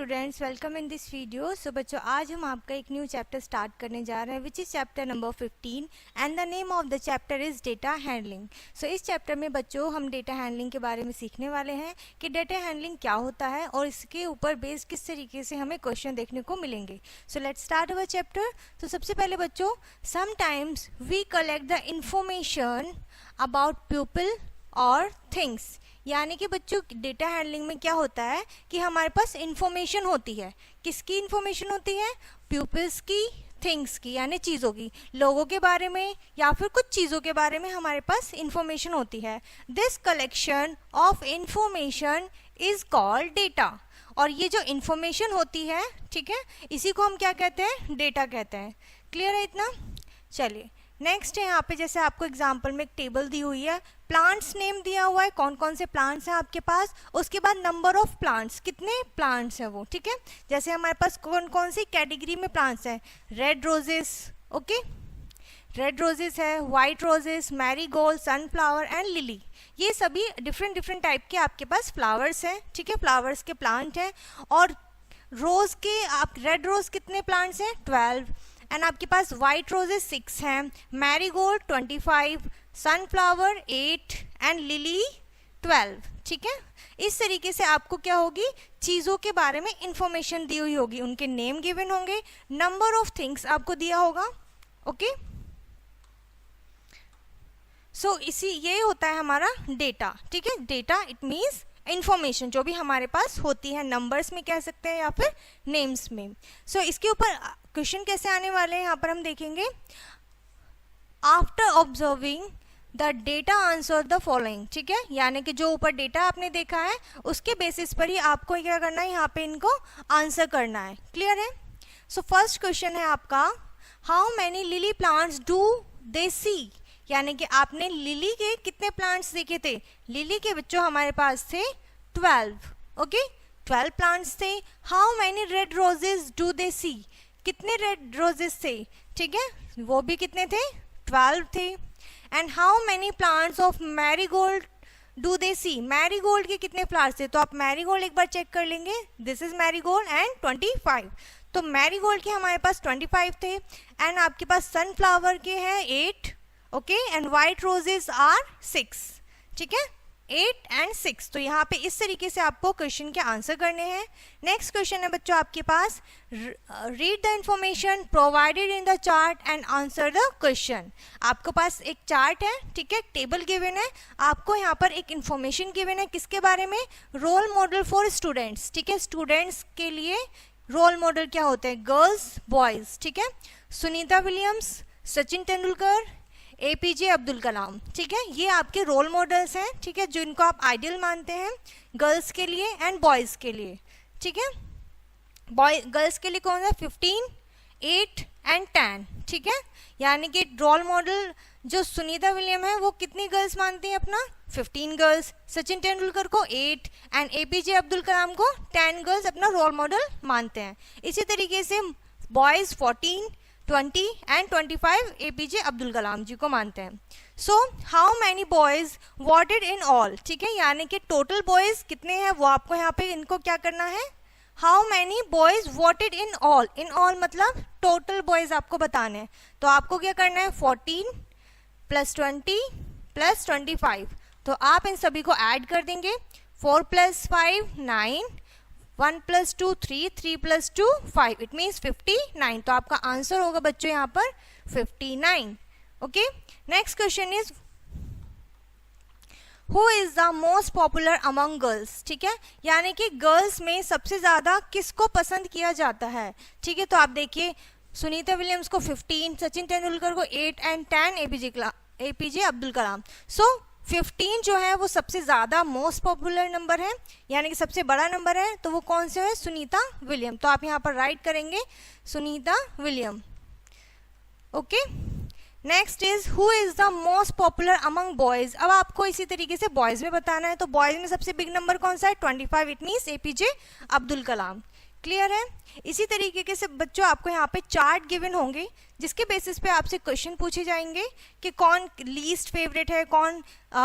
Students, welcome in this video. So बच्चों, आज हम आपका एक न्यू चैप्टर स्टार्ट करने जा रहे हैं which is chapter number 15 and the name of the chapter is data handling. So इस चैप्टर में बच्चों हम डेटा हैंडलिंग के बारे में सीखने वाले हैं कि डेटा हैंडलिंग क्या होता है और इसके ऊपर बेस्ड किस तरीके से हमें क्वेश्चन देखने को मिलेंगे। So let's start our chapter. तो सबसे पहले बच्चों, sometimes we collect the information about people और थिंग्स। यानी कि बच्चों डेटा हैंडलिंग में क्या होता है कि हमारे पास इंफॉर्मेशन होती है। किसकी इंफॉर्मेशन होती है? पीपल्स की, थिंग्स की, यानी चीज़ों की, लोगों के बारे में या फिर कुछ चीज़ों के बारे में हमारे पास इंफॉर्मेशन होती है। This collection of information is called data. और ये जो इंफॉर्मेशन होती है, ठीक है, इसी को हम क्या कहते हैं? डेटा कहते हैं। क्लियर है इतना? चलिए नेक्स्ट है, यहाँ पे जैसे आपको एग्जांपल में एक टेबल दी हुई है, प्लांट्स नेम दिया हुआ है, कौन कौन से प्लांट्स हैं आपके पास, उसके बाद नंबर ऑफ प्लांट्स, कितने प्लांट्स हैं वो, ठीक है। जैसे हमारे पास कौन कौन सी कैटेगरी में प्लांट्स हैं, red roses, okay, red roses है, white roses, marigold, sunflower and lily. ये सभी डिफरेंट डिफरेंट टाइप के आपके पास फ्लावर्स हैं, ठीक है, फ्लावर्स के प्लांट हैं। और रोज के आप रेड रोज कितने प्लांट्स हैं? 12। एंड आपके पास वाइट रोजेस 6 हैं, मैरीगोल्ड 25, सनफ्लावर 8 एंड लिली 12, ठीक है। इस तरीके से आपको क्या होगी, चीज़ों के बारे में इंफॉर्मेशन दी हुई होगी, उनके नेम गिवन होंगे, नंबर ऑफ थिंग्स आपको दिया होगा, ओके। सो इसी ये होता है हमारा डेटा, ठीक है। डेटा इट मीन्स इंफॉर्मेशन जो भी हमारे पास होती है, नंबर्स में कह सकते हैं या फिर नेम्स में। सो इसके ऊपर क्वेश्चन कैसे आने वाले हैं यहाँ पर हम देखेंगे। After observing the data answer the following, ठीक है, यानी कि जो ऊपर डेटा आपने देखा है उसके बेसिस पर ही आपको क्या करना है, यहाँ पे इनको आंसर करना है। क्लियर है? सो फर्स्ट क्वेश्चन है आपका, how many lily plants do they see. यानी कि आपने लिली के कितने प्लांट्स देखे थे? लिली के बच्चों हमारे पास थे 12, ओके, 12 प्लांट्स थे। How many red roses do they see, कितने रेड रोजेस थे, ठीक है, वो भी कितने थे? 12 थे। And how many plants of marigold do they see, marigold के कितने फ्लावर्स थे? तो आप मैरीगोल्ड एक बार चेक कर लेंगे, दिस इज मैरीगोल्ड एंड 25। तो मैरीगोल्ड के हमारे पास 25 थे। एंड आपके पास सनफ्लावर के हैं 8, okay, and white roses are 6, ठीक है, 8 एंड 6। तो यहाँ पे इस तरीके से आपको क्वेश्चन के आंसर करने हैं। नेक्स्ट क्वेश्चन है बच्चों आपके पास, read the information provided in the chart and answer the question. आपके पास एक चार्ट है, ठीक है, टेबल गिवन है, आपको यहाँ पर एक इंफॉर्मेशन गिवन है, किसके बारे में? रोल मॉडल फॉर स्टूडेंट्स, ठीक है, स्टूडेंट्स के लिए रोल मॉडल क्या होते हैं? गर्ल्स, बॉयज, ठीक है। सुनीता विलियम्स, सचिन तेंदुलकर, एपीजे अब्दुल कलाम, ठीक है, ये आपके रोल मॉडल्स हैं, ठीक है, जिनको आप आइडियल मानते हैं गर्ल्स के लिए एंड बॉयज़ के लिए, ठीक है। गर्ल्स के लिए कौन सा? 15, 8 एंड 10, ठीक है। यानी कि रोल मॉडल जो सुनीता विलियम है वो कितनी गर्ल्स मानती हैं अपना? 15 गर्ल्स। सचिन तेंदुलकर को 8 एंड एपीजे अब्दुल कलाम को 10 गर्ल्स अपना रोल मॉडल मानते हैं। इसी तरीके से boys 14, 20 and 25 APJ Abdul Kalam जी को मानते हैं। So how many boys voted in all, ठीक है, यानी कि टोटल बॉयज कितने हैं वो आपको यहाँ पे इनको क्या करना है, how many boys voted in all. In all मतलब टोटल बॉयज आपको बताने हैं। तो आपको क्या करना है, 14 + 20 + 25। तो आप इन सभी को ऐड कर देंगे, 4 + 5 9, 1 + 2 3, 3 + 2 5, इट मीन्स 59। तो आपका आंसर होगा बच्चों यहाँ पर 59, okay. Next question is, who is the most popular among girls, ठीक है, यानी कि गर्ल्स में सबसे ज्यादा किसको पसंद किया जाता है, ठीक है। तो आप देखिए, सुनीता विलियम्स को 15, सचिन तेंदुलकर को 8 एंड 10 एपीजे अब्दुल कलाम। सो 15 जो है वो सबसे ज़्यादा मोस्ट पॉपुलर नंबर है, यानी कि सबसे बड़ा नंबर है, तो वो कौन से है? सुनीता विलियम। तो आप यहाँ पर राइट करेंगे Sunita William, okay. Next is, who is the most popular among boys. अब आपको इसी तरीके से बॉयज़ में बताना है। तो बॉयज़ में सबसे बिग नंबर कौन सा है? 25, it means APJ Abdul Kalam. Clear है? इसी तरीके से बच्चों आपको यहाँ पे चार्ट गिवन होंगे जिसके बेसिस पे आपसे क्वेश्चन पूछे जाएंगे कि कौन लीस्ट फेवरेट है, कौन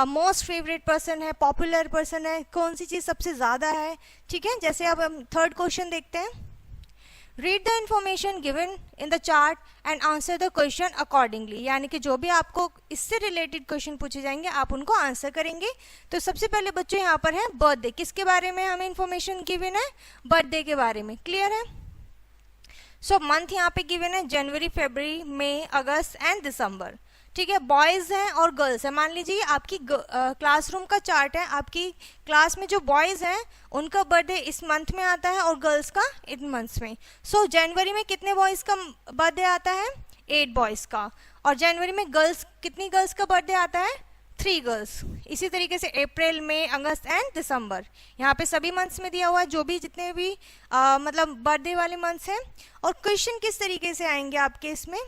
मोस्ट फेवरेट पर्सन है, पॉपुलर पर्सन है, कौन सी चीज़ सबसे ज़्यादा है। ठीक है, जैसे अब हम थर्ड क्वेश्चन देखते हैं। Read the information given in the chart and answer the question accordingly, यानी कि जो भी आपको इससे रिलेटेड क्वेश्चन पूछे जाएंगे आप उनको आंसर करेंगे। तो सबसे पहले बच्चों यहाँ पर है बर्थडे, किसके बारे में हमें इंफॉर्मेशन गिवन है? बर्थडे के बारे में। क्लियर है? सो मंथ यहाँ पे गिवन है जनवरी, फरवरी, मई, अगस्त एंड दिसंबर। ठीक है, बॉयज हैं और गर्ल्स हैं। मान लीजिए आपकी क्लासरूम का चार्ट है, आपकी क्लास में जो बॉयज हैं उनका बर्थडे इस मंथ में आता है और गर्ल्स का इन मंथ्स में। सो जनवरी में कितने बॉयज का बर्थडे आता है? 8 बॉयज का। और जनवरी में गर्ल्स, कितनी गर्ल्स का बर्थडे आता है? 3 गर्ल्स। इसी तरीके से अप्रैल, मई, अगस्त एंड दिसंबर, यहाँ पे सभी मंथ्स में दिया हुआ है जो भी जितने भी मतलब बर्थडे वाले मंथ्स हैं। और क्वेश्चन किस तरीके से आएंगे आपके इसमें?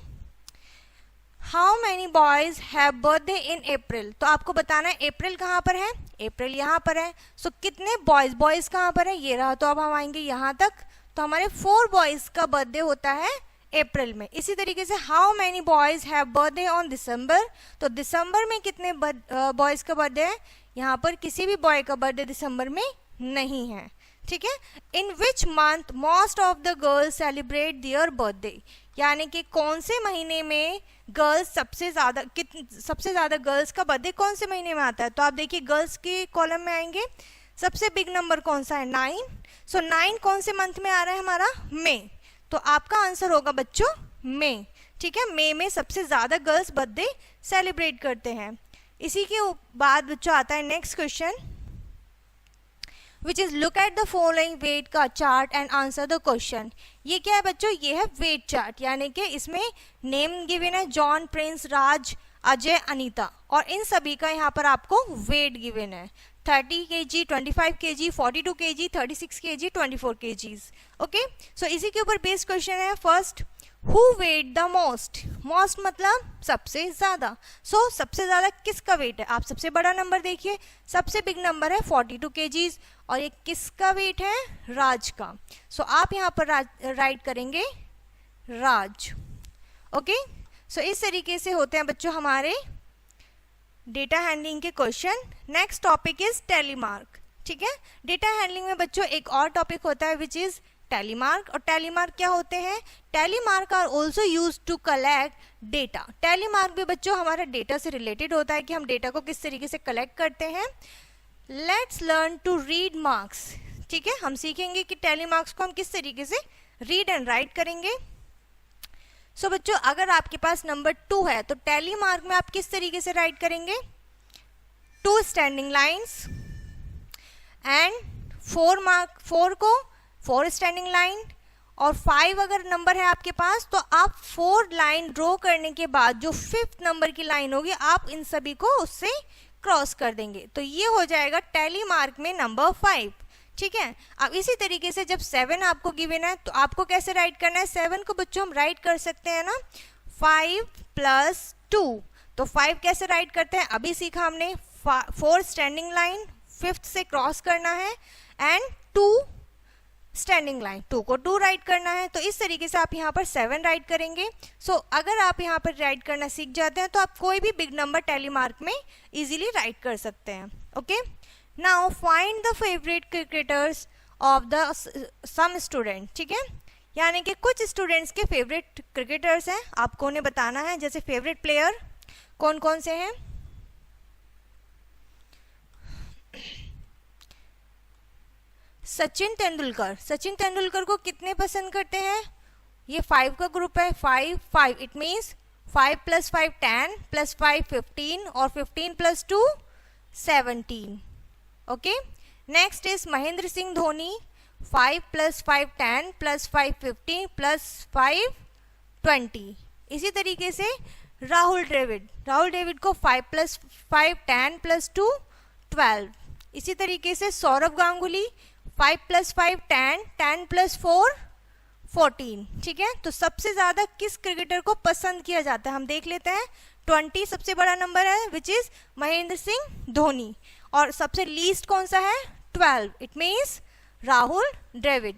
How many boys have birthday in April, तो आपको बताना है अप्रैल कहाँ पर है? अप्रैल यहाँ पर है। सो कितने बॉयज, बॉयज कहाँ पर है? ये रहा। तो अब हम आएंगे यहाँ तक, तो हमारे 4 बॉयज का बर्थडे होता है अप्रैल में। इसी तरीके से how many boys have birthday on December, तो दिसंबर में कितने बॉयज का बर्थडे है? यहाँ पर किसी भी बॉय का बर्थडे दिसंबर में नहीं है। ठीक है, in which month most of the girls celebrate their birthday, यानी कि कौन से महीने में गर्ल्स सबसे ज़्यादा गर्ल्स का बर्थडे कौन से महीने में आता है? तो आप देखिए गर्ल्स के कॉलम में आएंगे, सबसे बिग नंबर कौन सा है? 9। सो 9 कौन से मंथ में आ रहा है हमारा? मई। तो आपका आंसर होगा बच्चों मई। ठीक है, मई में सबसे ज़्यादा गर्ल्स बर्थडे सेलिब्रेट करते हैं। इसी के बाद बच्चों आता है next question, which is look at the following weight का chart and answer the question. ये क्या है बच्चों? ये है वेट चार्ट, यानी कि इसमें नेम गिवन है जॉन, प्रिंस, राज, अजय, अनीता, और इन सभी का यहाँ पर आपको वेट गिवन है 30 kg, 25 kg, 42 kg, 36 kg, 24 kg। Okay, so इसी के ऊपर बेस्ड क्वेश्चन है। First, who weight the most, most मतलब सबसे ज्यादा। सो सबसे ज्यादा किसका वेट है? आप सबसे बड़ा नंबर देखिए, सबसे बिग नंबर है 42 kg, और ये किसका वेट है? राज का। सो आप यहाँ पर राइट करेंगे राज। ओके, सो इस तरीके से होते हैं बच्चों हमारे डेटा हैंडलिंग के question. Next topic is tally mark. ठीक है, डेटा हैंडलिंग में बच्चों एक और टॉपिक होता है विच इज टेलीमार्क। और टेलीमार्क क्या होते हैं? Tally mark are also use to collect data. Tally mark भी बच्चों हमारा डेटा से रिलेटेड होता है कि हम डेटा को किस तरीके से कलेक्ट करते हैं। Let's learn to read marks. ठीक है, हम सीखेंगे कि टेलीमार्क्स को हम किस तरीके से रीड एंड राइट करेंगे। सो बच्चों अगर आपके पास नंबर 2 है तो टेलीमार्क में आप किस तरीके से राइट करेंगे? 2 स्टैंडिंग लाइंस एंड 4 को 4 स्टैंडिंग लाइन, और 5 अगर नंबर है आपके पास तो आप 4 लाइन ड्रॉ करने के बाद जो 5th नंबर की लाइन होगी आप इन सभी को उससे क्रॉस कर देंगे, तो ये हो जाएगा टेलीमार्क में नंबर 5। ठीक है, अब इसी तरीके से जब 7 आपको गिवन है तो आपको कैसे राइट करना है? 7 को बच्चों हम राइट कर सकते हैं ना 5 + 2। तो 5 कैसे राइट करते हैं अभी सीखा हमने। 4 स्टैंडिंग लाइन, 5th से क्रॉस करना है, एंड 2 स्टैंडिंग लाइन, 2 को 2 राइट करना है। तो इस तरीके से आप यहाँ पर 7 राइट करेंगे। सो अगर आप यहाँ पर राइट करना सीख जाते हैं तो आप कोई भी बिग नंबर टेलीमार्क में इजीली राइट कर सकते हैं। Okay, now find the favourite cricketers of the some student. ठीक है, यानी कि कुछ स्टूडेंट्स के फेवरेट क्रिकेटर्स हैं, आपको उन्हें बताना है। जैसे फेवरेट प्लेयर कौन कौन से हैं? सचिन तेंदुलकर। सचिन तेंदुलकर को कितने पसंद करते हैं? ये 5 का ग्रुप है, 5 इट मीन्स 5 + 5 10 + 5 15 और 15 + 2 17। Okay, next is Mahendra Singh Dhoni, 5 + 5 10 + 5 15 + 5 20। इसी तरीके से राहुल द्रविड़ को 5 + 5 10 + 2 12। इसी तरीके से सौरव गांगुली 5 + 5 10 10 + 4 14। ठीक है, तो सबसे ज्यादा किस क्रिकेटर को पसंद किया जाता है हम देख लेते हैं। 20 सबसे बड़ा नंबर है विच इज महेंद्र सिंह धोनी, और सबसे लीस्ट कौन सा है? 12 it means Rahul Dravid.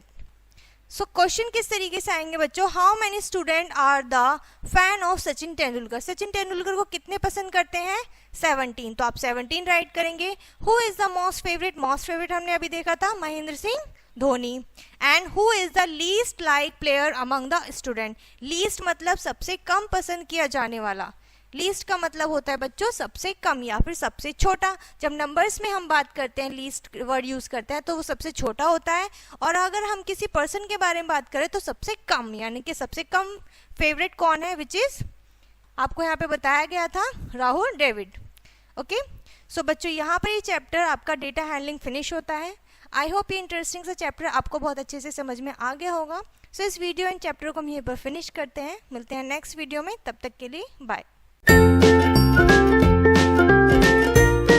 So question किस तरीके से आएंगे बच्चों, how many student are the fan of Sachin Tendulkar, Sachin Tendulkar को कितने पसंद करते हैं, 17, तो आप 17 राइट करेंगे। Who is the most favourite हमने अभी देखा था Mahendra Singh Dhoni. And who is the least like player among the student, least मतलब सबसे कम पसंद किया जाने वाला, लीस्ट का मतलब होता है बच्चों सबसे कम या फिर सबसे छोटा। जब नंबर्स में हम बात करते हैं लीस्ट वर्ड यूज करते हैं तो वो सबसे छोटा होता है, और अगर हम किसी पर्सन के बारे में बात करें तो सबसे कम, यानी कि सबसे कम फेवरेट कौन है, विच इज आपको यहाँ पे बताया गया था राहुल डेविड। ओके, सो बच्चों यहाँ पर ये चैप्टर आपका डेटा हैंडलिंग फिनिश होता है। आई होप ये इंटरेस्टिंग सा चैप्टर आपको बहुत अच्छे से समझ में आ गया होगा। सो इस वीडियो एंड चैप्टर को हम यहीं पर फिनिश करते हैं, मिलते हैं नेक्स्ट वीडियो में, तब तक के लिए बाय।